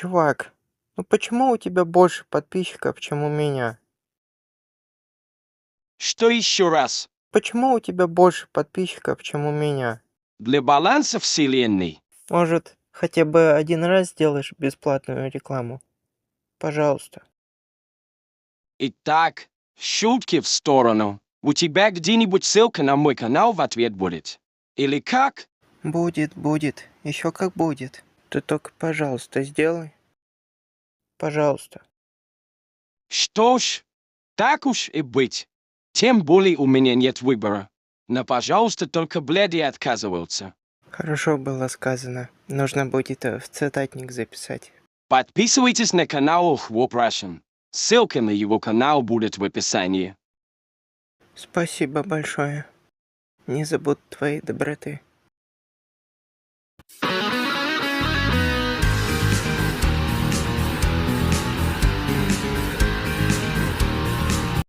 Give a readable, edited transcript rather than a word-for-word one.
Чувак, ну почему у тебя больше подписчиков, чем у меня? Что еще раз? Почему у тебя больше подписчиков, чем у меня? Для баланса вселенной. Может, хотя бы один раз сделаешь бесплатную рекламу? Пожалуйста. Итак, шутки в сторону. У тебя где-нибудь ссылка на мой канал в ответ будет? Или как? Будет. Еще как будет. Ты только, пожалуйста, сделай. Пожалуйста. Что ж, так уж и быть. Тем более у меня нет выбора. Но, пожалуйста, только Бледи отказывался. Хорошо было сказано. Нужно будет в цитатник записать. Подписывайтесь на канал Хлоп Russian. Ссылка на его канал будет в описании. Спасибо большое. Не забудь твоей доброты.